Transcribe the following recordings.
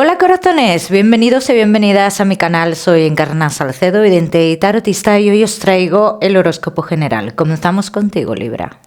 Hola corazones, bienvenidos y bienvenidas a mi canal. Soy Encarna Salcedo, vidente y tarotista, y hoy os traigo el horóscopo general. Comenzamos contigo, Libra.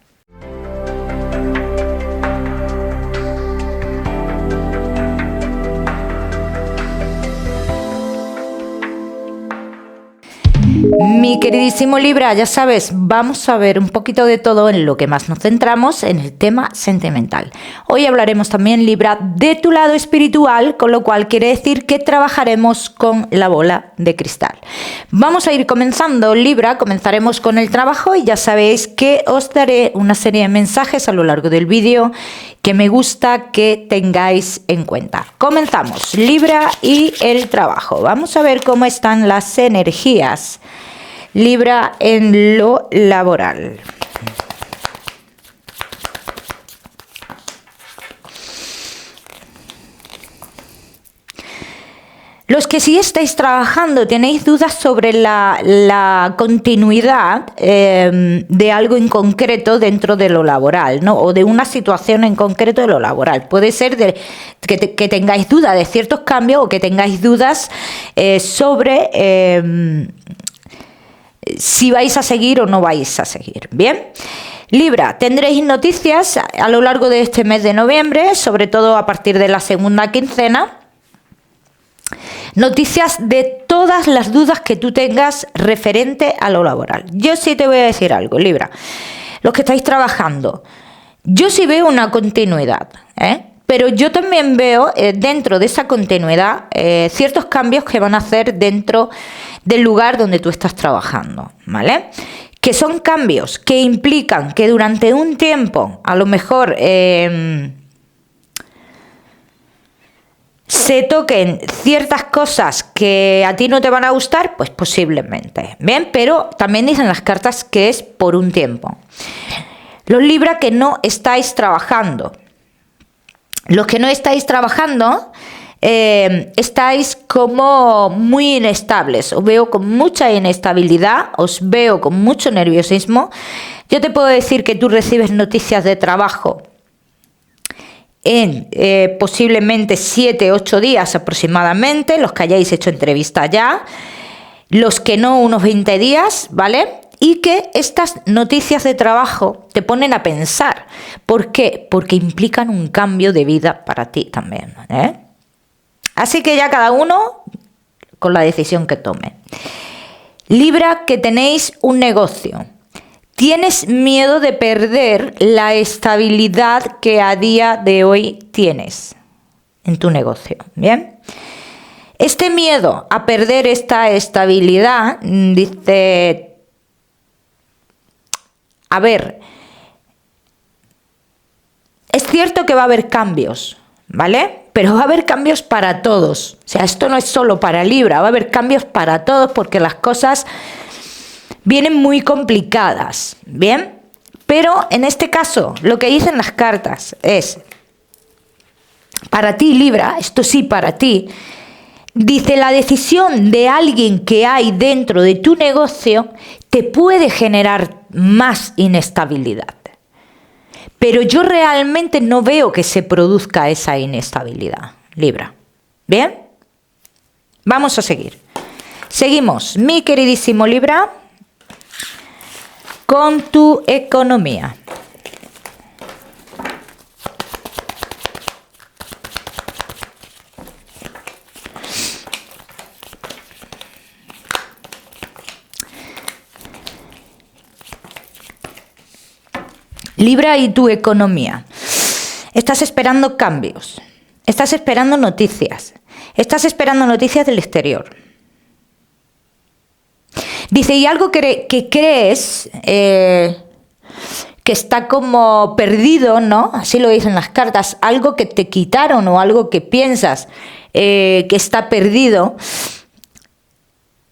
Mi queridísimo Libra, ya sabes, vamos a ver un poquito de todo, en lo que más nos centramos, en el tema sentimental. Hoy hablaremos también, Libra, de tu lado espiritual, con lo cual quiere decir que trabajaremos con la bola de cristal. Vamos a ir comenzando, Libra, comenzaremos con el trabajo y ya sabéis que os daré una serie de mensajes a lo largo del vídeo que me gusta que tengáis en cuenta. Comenzamos, Libra, y el trabajo. Vamos a ver cómo están las energías, Libra, en lo laboral. Los que sí estáis trabajando, tenéis dudas sobre la continuidad de algo en concreto dentro de lo laboral, ¿no? O de una situación en concreto de lo laboral. Puede ser que tengáis dudas de ciertos cambios o que tengáis dudas sobre si vais a seguir o no vais a seguir. Bien. Libra, tendréis noticias a lo largo de este mes de noviembre, sobre todo a partir de la segunda quincena. Noticias de todas las dudas que tú tengas referente a lo laboral. Yo sí te voy a decir algo, Libra. Los que estáis trabajando, yo sí veo una continuidad, pero yo también veo dentro de esa continuidad ciertos cambios que van a hacer dentro del lugar donde tú estás trabajando, ¿vale? Que son cambios que implican que durante un tiempo, a lo mejor se toquen ciertas cosas que a ti no te van a gustar, pues posiblemente, ¿bien? Pero también dicen las cartas que es por un tiempo. Los Libra que no estáis trabajando. Los que no estáis trabajando, estáis como muy inestables. Os veo con mucha inestabilidad, os veo con mucho nerviosismo. Yo te puedo decir que tú recibes noticias de trabajo en posiblemente 7-8 días aproximadamente, los que hayáis hecho entrevista ya, los que no, unos 20 días, ¿vale? Y que estas noticias de trabajo te ponen a pensar. ¿Por qué? Porque implican un cambio de vida para ti también, Así que ya cada uno con la decisión que tome. Libra, que tenéis un negocio. Tienes miedo de perder la estabilidad que a día de hoy tienes en tu negocio, ¿bien? Este miedo a perder esta estabilidad, dice, a ver, es cierto que va a haber cambios, ¿vale? Pero va a haber cambios para todos. O sea, esto no es solo para Libra, va a haber cambios para todos porque las cosas vienen muy complicadas, ¿bien? Pero en este caso, lo que dicen las cartas es, para ti, Libra, esto sí para ti, dice, la decisión de alguien que hay dentro de tu negocio te puede generar más inestabilidad. Pero yo realmente no veo que se produzca esa inestabilidad, Libra. ¿Bien? Vamos a seguir. Seguimos, mi queridísimo Libra, con tu economía. Libra, y tu economía. Estás esperando cambios, estás esperando noticias, estás esperando noticias del exterior. Dice, y algo que crees que está como perdido, ¿no? Así lo dicen las cartas, algo que te quitaron o algo que piensas que está perdido.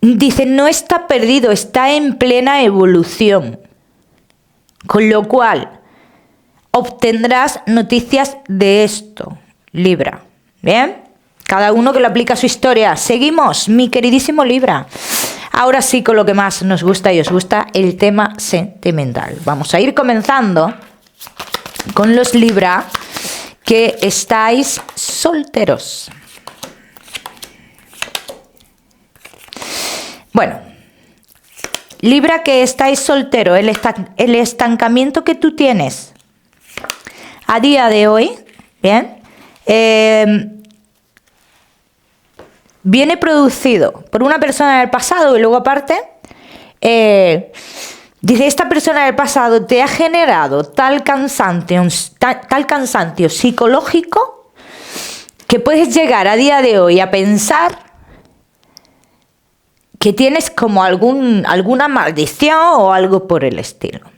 Dice, no está perdido, está en plena evolución. Con lo cual, obtendrás noticias de esto, Libra. ¿Bien? Cada uno que lo aplica a su historia. Seguimos, mi queridísimo Libra. Ahora sí, con lo que más nos gusta y os gusta, el tema sentimental. Vamos a ir comenzando con los Libra que estáis solteros. Bueno, Libra que estáis soltero, el estancamiento que tú tienes a día de hoy, ¿bien? Viene producido por una persona del pasado y luego aparte, dice, esta persona del pasado te ha generado tal cansancio psicológico que puedes llegar a día de hoy a pensar que tienes como alguna maldición o algo por el estilo.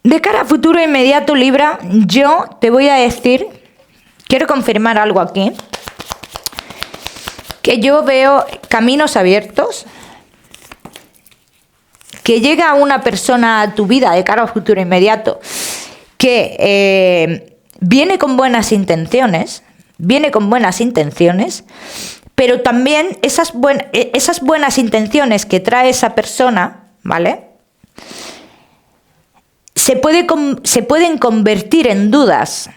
De cara a futuro inmediato, Libra, yo te voy a decir, quiero confirmar algo aquí, que yo veo caminos abiertos, que llega una persona a tu vida de cara a futuro inmediato que viene con buenas intenciones, pero también esas buenas intenciones que trae esa persona, ¿vale? Se pueden convertir en dudas,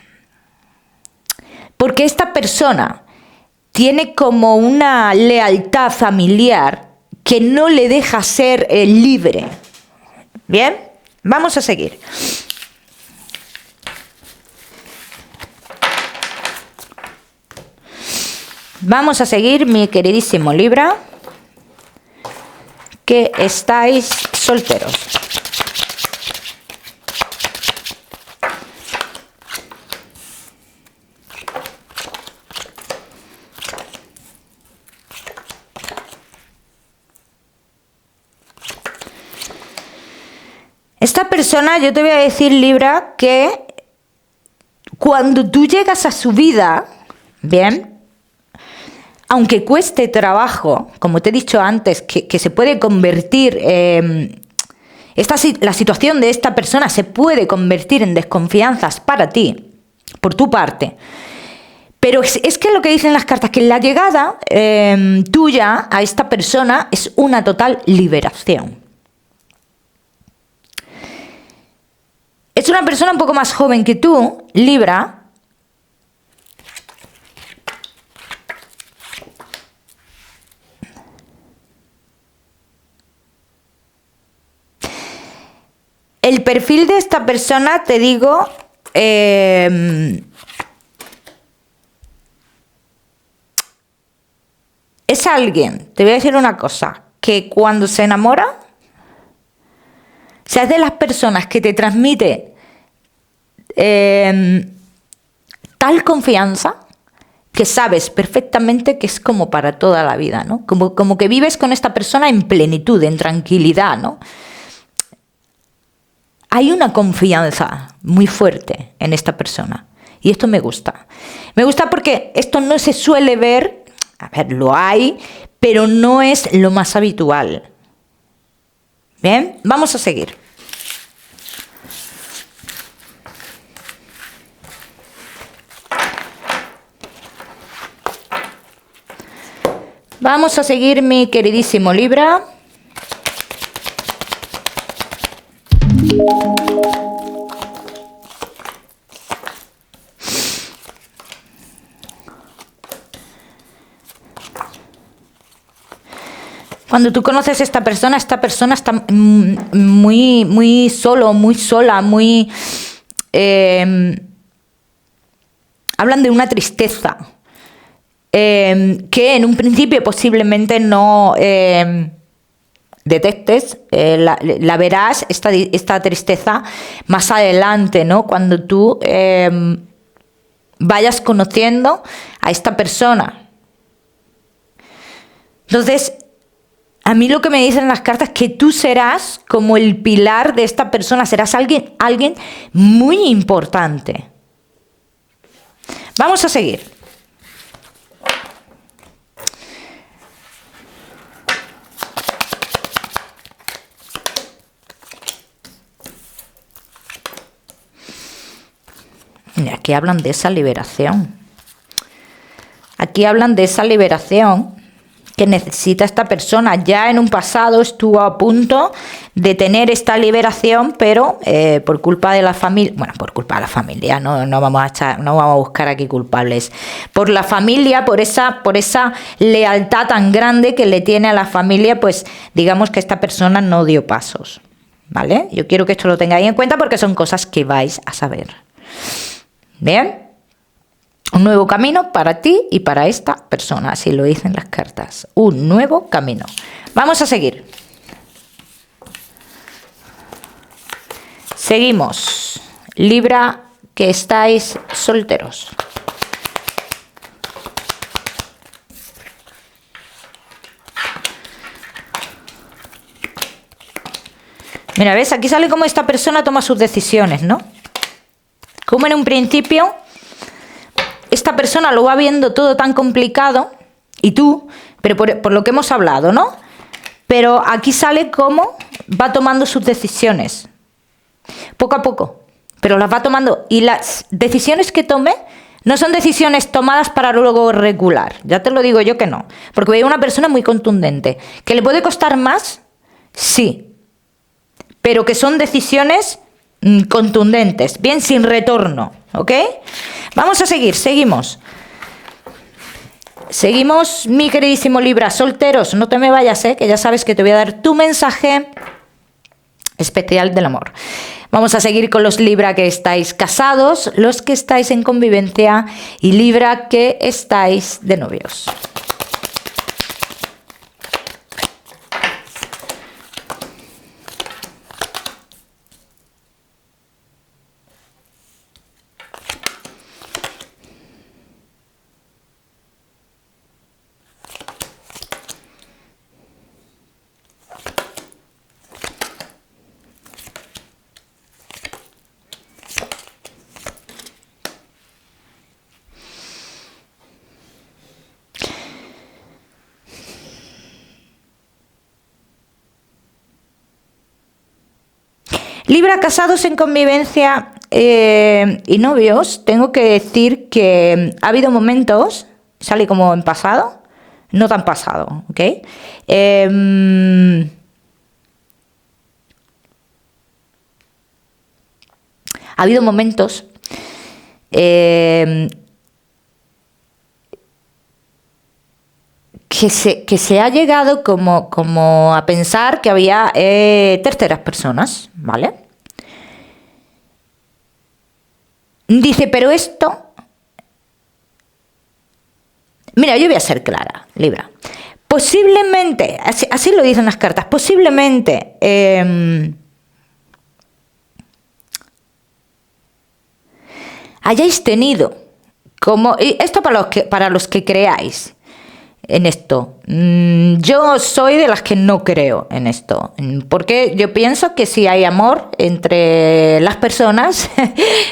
porque esta persona tiene como una lealtad familiar que no le deja ser libre. Bien, vamos a seguir. Vamos a seguir, mi queridísimo Libra, que estáis solteros. Esta persona, yo te voy a decir, Libra, que cuando tú llegas a su vida, bien, aunque cueste trabajo, como te he dicho antes, que se puede convertir, la situación de esta persona se puede convertir en desconfianzas para ti, por tu parte. Pero es que lo que dicen las cartas, que la llegada tuya a esta persona es una total liberación. Es una persona un poco más joven que tú, Libra. El perfil de esta persona, te digo, es alguien, te voy a decir una cosa, que cuando se enamora, o sea, es de las personas que te transmite tal confianza que sabes perfectamente que es como para toda la vida, ¿no? Como que vives con esta persona en plenitud, en tranquilidad, ¿no? Hay una confianza muy fuerte en esta persona y esto me gusta. Me gusta porque esto no se suele ver, a ver, lo hay, pero no es lo más habitual. Bien, vamos a seguir. Vamos a seguir, mi queridísimo Libra. Cuando tú conoces a esta persona está muy solo, muy sola, muy... hablan de una tristeza que en un principio posiblemente no detectes, la verás, esta tristeza más adelante, ¿no? Cuando tú vayas conociendo a esta persona. Entonces, a mí lo que me dicen las cartas es que tú serás como el pilar de esta persona, serás alguien muy importante. Vamos a seguir. Y aquí hablan de esa liberación. Aquí hablan de esa liberación que necesita esta persona. Ya en un pasado estuvo a punto de tener esta liberación, pero por culpa de la familia, bueno, por culpa de la familia, no vamos a buscar aquí culpables, por la familia, por esa lealtad tan grande que le tiene a la familia, pues digamos que esta persona no dio pasos, ¿vale? Yo quiero que esto lo tengáis en cuenta porque son cosas que vais a saber. Bien. Un nuevo camino para ti y para esta persona, así lo dicen las cartas. Un nuevo camino. Vamos a seguir. Seguimos. Libra, que estáis solteros. Mira, ¿ves? Aquí sale cómo esta persona toma sus decisiones, ¿no? Como en un principio esta persona lo va viendo todo tan complicado, y tú, pero por lo que hemos hablado, ¿no? Pero aquí sale cómo va tomando sus decisiones, poco a poco, pero las va tomando, y las decisiones que tome no son decisiones tomadas para luego regular, ya te lo digo yo que no, porque veo una persona muy contundente, que le puede costar más, sí, pero que son decisiones contundentes, bien, sin retorno, ¿ok? Vamos a seguir, seguimos. Seguimos, mi queridísimo Libra, solteros, no te me vayas, que ya sabes que te voy a dar tu mensaje especial del amor. Vamos a seguir con los Libra que estáis casados, los que estáis en convivencia y Libra que estáis de novios. Libra, casados en convivencia y novios, tengo que decir que ha habido momentos, sale como en pasado, no tan pasado, ¿ok? Ha habido momentos que se ha llegado como a pensar que había terceras personas, ¿vale? Dice, pero esto... Mira, yo voy a ser clara, Libra. Posiblemente, así lo dicen las cartas, posiblemente... hayáis tenido, como... Esto para los que creáis en esto. Yo soy de las que no creo en esto, porque yo pienso que si hay amor entre las personas,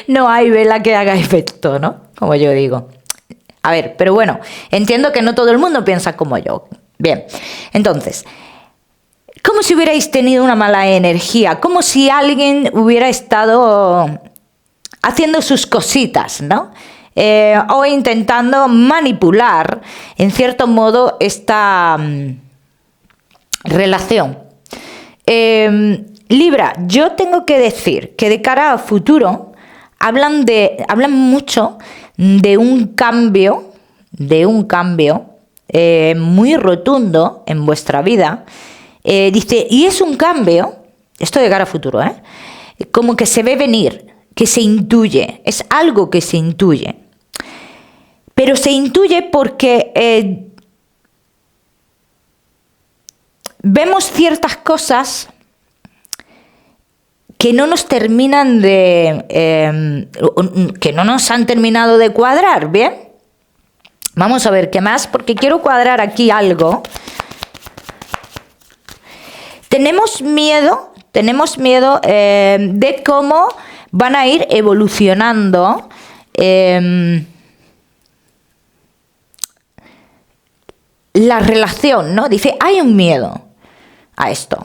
no hay vela que haga efecto, ¿no? Como yo digo. A ver, pero bueno, entiendo que no todo el mundo piensa como yo. Bien, entonces, como si hubierais tenido una mala energía, como si alguien hubiera estado haciendo sus cositas, ¿no? O intentando manipular, en cierto modo, esta relación. Libra, yo tengo que decir que de cara a futuro hablan mucho de un cambio muy rotundo en vuestra vida. Dice, y es un cambio, esto de cara a futuro, como que se ve venir, que se intuye, es algo que se intuye. Pero se intuye porque vemos ciertas cosas que no nos terminan que no nos han terminado de cuadrar, ¿bien? Vamos a ver qué más, porque quiero cuadrar aquí algo. Tenemos miedo de cómo van a ir evolucionando la relación, ¿no? Dice, hay un miedo a esto.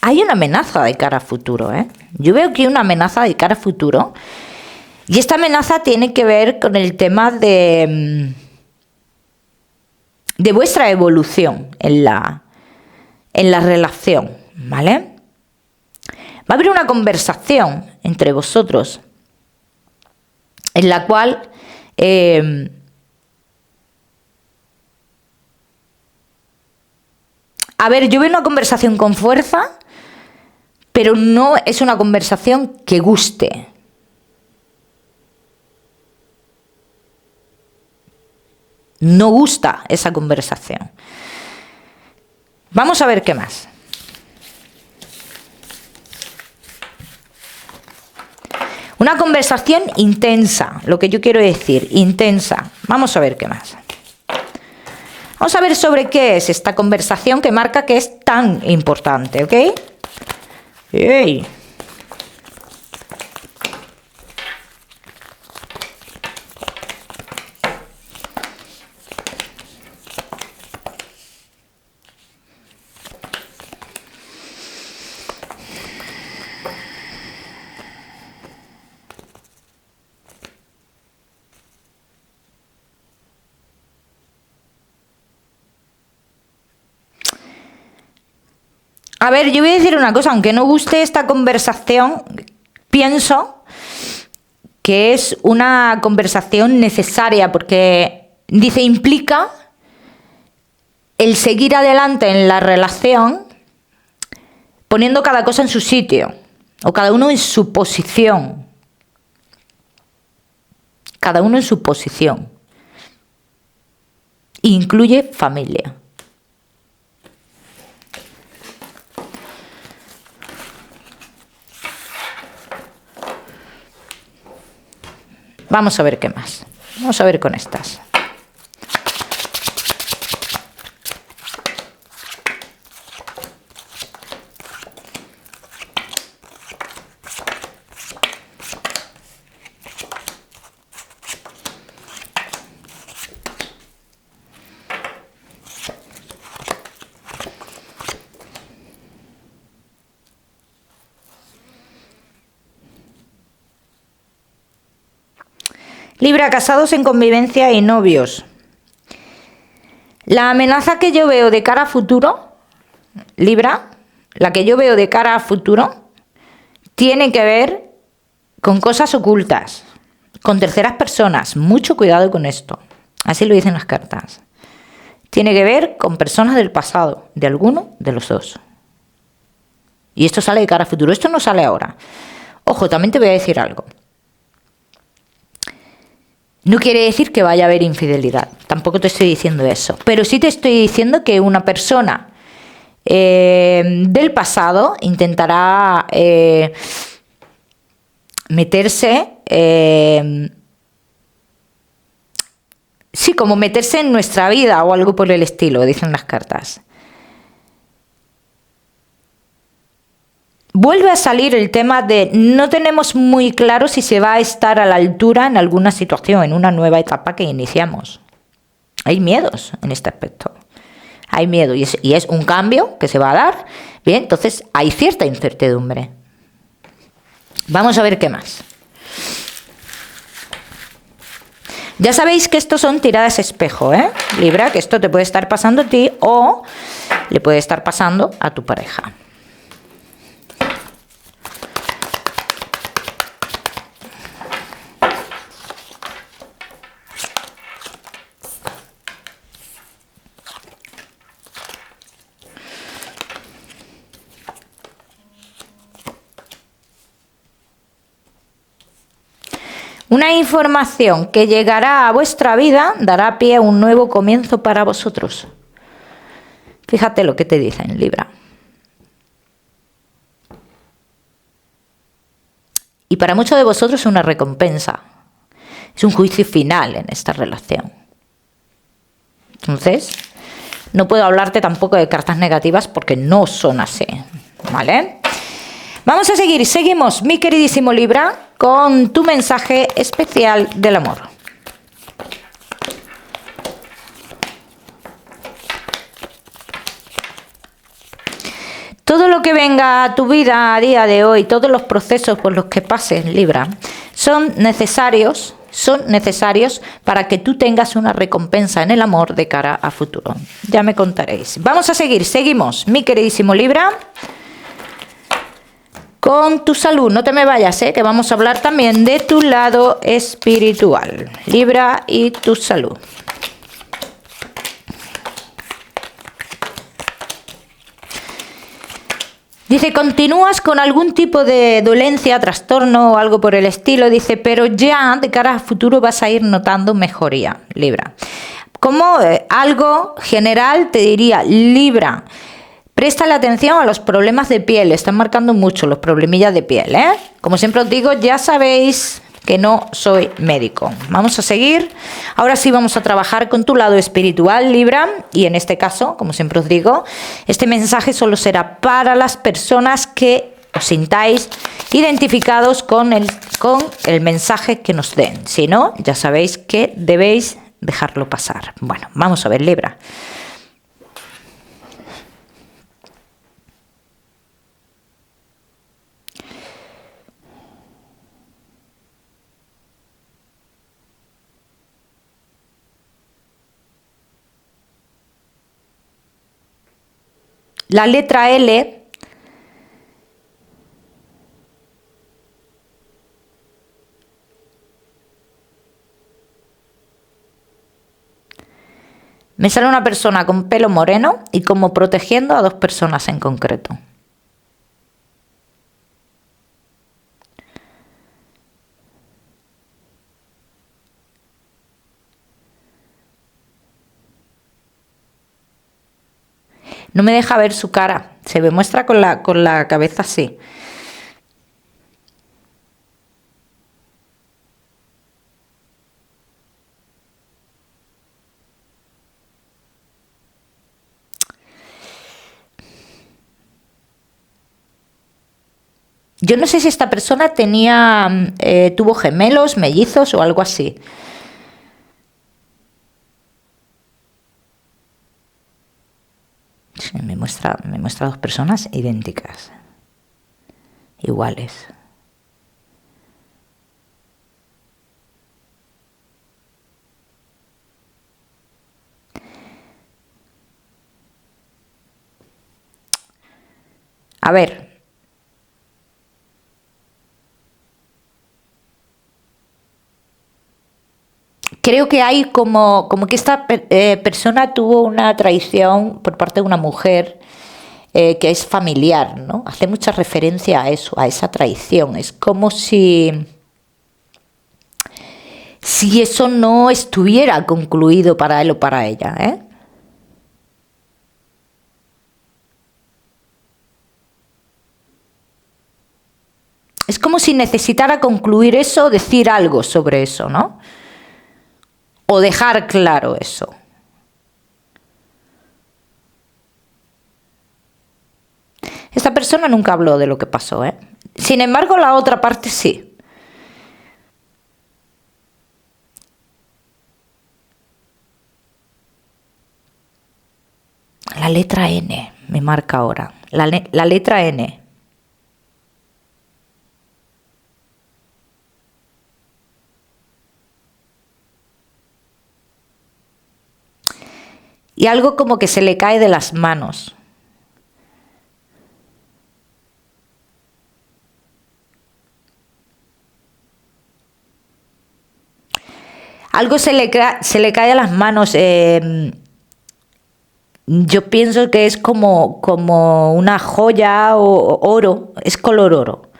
Hay una amenaza de cara a futuro, ¿eh? Yo veo que hay una amenaza de cara a futuro. Y esta amenaza tiene que ver con el tema de de vuestra evolución en la relación, ¿vale? Va a haber una conversación entre vosotros en la cual a ver, yo veo una conversación con fuerza, pero no es una conversación que guste. No gusta esa conversación. Vamos a ver qué más. Una conversación intensa, lo que yo quiero decir, intensa. Vamos a ver qué más. Vamos a ver sobre qué es esta conversación que marca que es tan importante, ¿ok? ¡Ey! A ver, yo voy a decir una cosa, aunque no guste esta conversación, pienso que es una conversación necesaria porque, dice, implica el seguir adelante en la relación poniendo cada cosa en su sitio o cada uno en su posición. Cada uno en su posición. Incluye familia. Vamos a ver qué más. Vamos a ver con estas. Libra, casados en convivencia y novios. La amenaza que yo veo de cara a futuro, Libra, la que yo veo de cara a futuro, tiene que ver con cosas ocultas, con terceras personas. Mucho cuidado con esto. Así lo dicen las cartas. Tiene que ver con personas del pasado, de alguno de los dos. Y esto sale de cara a futuro. Esto no sale ahora. Ojo, también te voy a decir algo. No quiere decir que vaya a haber infidelidad, tampoco te estoy diciendo eso, pero sí te estoy diciendo que una persona del pasado intentará meterse, sí, como meterse en nuestra vida o algo por el estilo, dicen las cartas. Vuelve a salir el tema de no tenemos muy claro si se va a estar a la altura en alguna situación, en una nueva etapa que iniciamos. Hay miedos en este aspecto. Hay miedo y es un cambio que se va a dar. Bien, entonces hay cierta incertidumbre. Vamos a ver qué más. Ya sabéis que estos son tiradas espejo, ¿eh? Libra, que esto te puede estar pasando a ti o le puede estar pasando a tu pareja. Una información que llegará a vuestra vida dará pie a un nuevo comienzo para vosotros. Fíjate lo que te dicen, Libra. Y para muchos de vosotros es una recompensa. Es un juicio final en esta relación. Entonces, no puedo hablarte tampoco de cartas negativas porque no son así, ¿vale? Vamos a seguir, seguimos, mi queridísimo Libra, con tu mensaje especial del amor. Todo lo que venga a tu vida a día de hoy, todos los procesos por los que pases, Libra, son necesarios, son necesarios para que tú tengas una recompensa en el amor de cara a futuro. Ya me contaréis. Vamos a seguir, seguimos, mi queridísimo Libra, con tu salud. No te me vayas, que vamos a hablar también de tu lado espiritual. Libra y tu salud. Dice, continúas con algún tipo de dolencia, trastorno o algo por el estilo. Dice, pero ya de cara a futuro vas a ir notando mejoría, Libra. Como algo general te diría, Libra, presta la atención a los problemas de piel. Están marcando mucho los problemillas de piel, ¿eh? Como siempre os digo, ya sabéis que no soy médico. Vamos a seguir. Ahora sí vamos a trabajar con tu lado espiritual, Libra, y en este caso, como siempre os digo, este mensaje solo será para las personas que os sintáis identificados con el mensaje que nos den. Si no, ya sabéis que debéis dejarlo pasar. Bueno, vamos a ver, Libra. La letra L me sale una persona con pelo moreno y como protegiendo a dos personas en concreto. No me deja ver su cara, se me muestra con la cabeza así. Yo no sé si esta persona tuvo gemelos, mellizos o algo así. Sí, me muestra dos personas idénticas, iguales. A ver. Creo que hay como que esta persona tuvo una traición por parte de una mujer que es familiar, ¿no? Hace mucha referencia a eso, a esa traición. Es como si eso no estuviera concluido para él o para ella, ¿eh? Es como si necesitara concluir eso, decir algo sobre eso, ¿no? O dejar claro eso. Esta persona nunca habló de lo que pasó, ¿eh? Sin embargo, la otra parte sí. La letra N me marca ahora. La letra N. Y algo como que se le cae de las manos. Algo se le cae a las manos. Yo pienso que es como una joya o oro. Es color oro.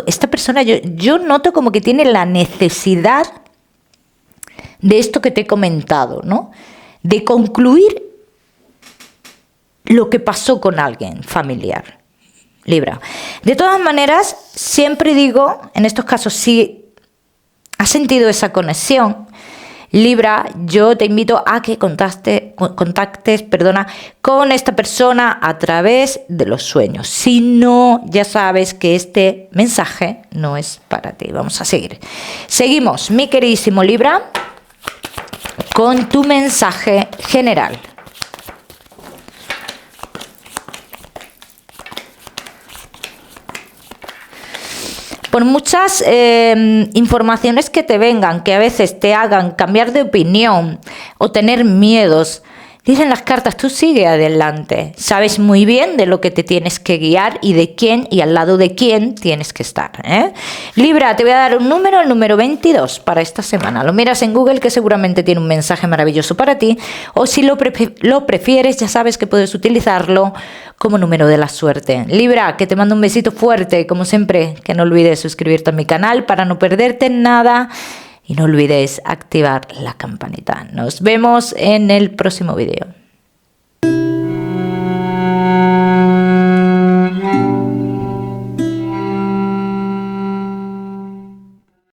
Esta persona, yo noto como que tiene la necesidad de esto que te he comentado, ¿no? De concluir lo que pasó con alguien familiar, Libra. De todas maneras, siempre digo, en estos casos, si has sentido esa conexión, Libra, yo te invito a que contactes, con esta persona a través de los sueños. Si no, ya sabes que este mensaje no es para ti. Vamos a seguir. Seguimos, mi queridísimo Libra, con tu mensaje general. Por muchas informaciones que te vengan, que a veces te hagan cambiar de opinión o tener miedos, dicen las cartas, tú sigue adelante. Sabes muy bien de lo que te tienes que guiar y de quién y al lado de quién tienes que estar, ¿eh? Libra, te voy a dar un número, el número 22 para esta semana. Lo miras en Google, que seguramente tiene un mensaje maravilloso para ti. O si lo prefieres, ya sabes que puedes utilizarlo como número de la suerte. Libra, que te mando un besito fuerte. Como siempre, que no olvides suscribirte a mi canal para no perderte nada. Y no olvides activar la campanita. Nos vemos en el próximo vídeo.